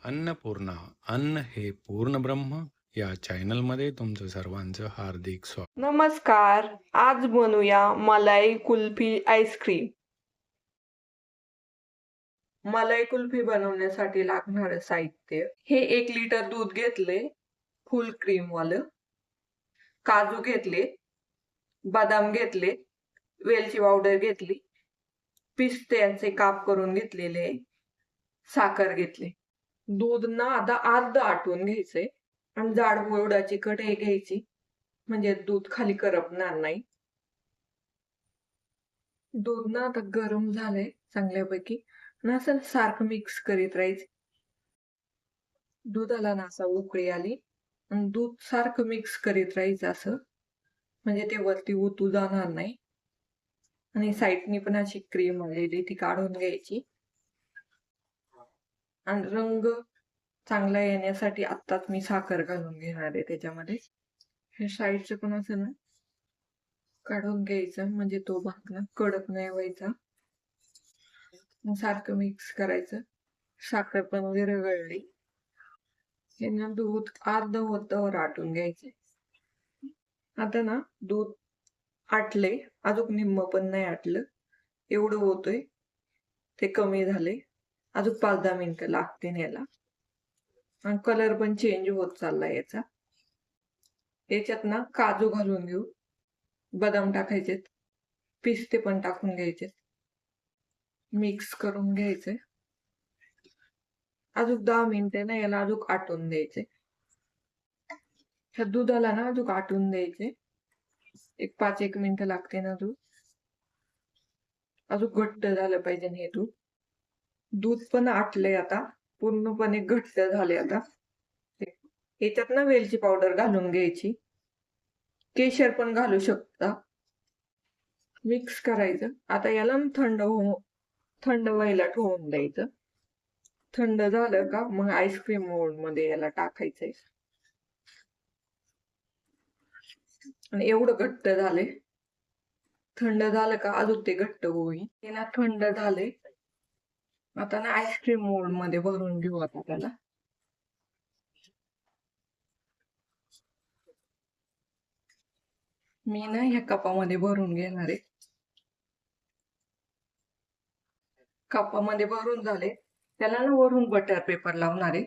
अन्नपूर्णा अन्न हे पूर्ण ब्रह्म या चॅनलमध्ये तुमचं सर्वांचं हार्दिक स्वागत. नमस्कार. आज बनवूया मलाई कुल्फी आईस्क्रीम. मलाई कुल्फी बनवण्यासाठी लागणारं साहित्य हे 1 लिटर दूध घेतले, फुल क्रीम वालं. काजू घेतले, बदाम घेतले, वेलची पावडर घेतली, पिस्त्याचे काप करून घेतलेले, साखर घेतली. दूध ना आता अर्ध आटून घ्यायचंय आणि जाड बोर्डाची कढई घ्यायची, म्हणजे दूध खाली करपणार नाही. दूध ना आता गरम झालंय चांगल्यापैकी आणि असं सारखं मिक्स करीत राहायचं. दुधाला ना असा उकळी आली आणि दूध सारखं मिक्स करीत राहायचं असं, म्हणजे ते वरती ओतू जाणार नाही. आणि साईडनी पण अशी क्रीम आलेली ती काढून घ्यायची. आणि रंग चांगला येण्यासाठी आत्ताच मी साखर घालून घेणार आहे त्याच्यामध्ये. हे साईडचं पण असं ना काढून घ्यायचं, म्हणजे तो भाग ना कडक नाही व्हायचा. मग सारखं मिक्स करायचं. साखर पण विरघळली. हे ना दूध अर्ध होतावर आटून घ्यायचे. आता ना दूध आटले, अजून निम्म पण नाही आटलं, एवढं होतोय. ते कमी झाले, अजून 5-10 मिनिटं लागते याला. आणि कलर पण चेंज होत चाललाय याचा. याच्यात ना काजू घालून घेऊ, बदाम टाकायचे, पिस्ते पण टाकून घ्यायचे, मिक्स करून घ्यायचे. अजून 10 मिनिटे ना याला अजून आटून द्यायचे. ह्या दुधाला ना अजून आटून द्यायचे. 5-1 मिनिटं लागते ना दूध. अजून घट्ट झालं पाहिजे हे दूध. दूध पण आटलंय आता, पूर्णपणे घट्ट झाले आता. याच्यात ना वेलची पावडर घालून घ्यायची, केशर पण घालू शकता. मिक्स करायचं. आता याला थंड व्हायला ठेवून द्यायचं. थंड झालं का मग आईस्क्रीम मोल्ड मध्ये याला टाकायचंय. आणि एवढं घट्ट झाले. थंड झालं का अजून ते घट्ट होईल. याला थंड झाले. आता ना आईस्क्रीम मोल्ड मध्ये भरून घेऊ आता त्याला. मी ना ह्या कपामध्ये भरून घेणार आहे. कपामध्ये भरून झाले. त्याला ना वरून बटर पेपर लावणार आहे.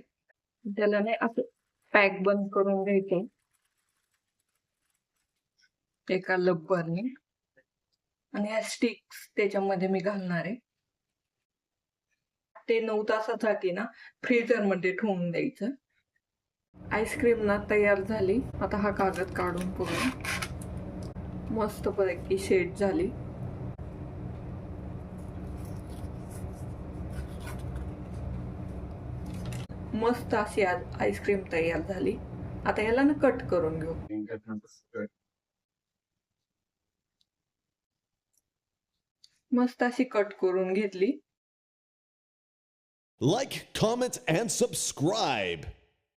त्याला नाही असं पॅक बंद करून घ्यायचं एका लब्बरने. आणि या स्टिक्स त्याच्यामध्ये मी घालणार आहे. ते 9 तासासाठी ना फ्रीजर मध्ये ठेवून द्यायचं. आईस्क्रीम ना तयार झाली. आता हा कागद काढून बघू. मस्त पैकी शेड झाली. मस्त अशी आईस्क्रीम तयार झाली. आता याला ना कट करून घेऊ. मस्त अशी कट करून घेतली. Like, comment, and subscribe.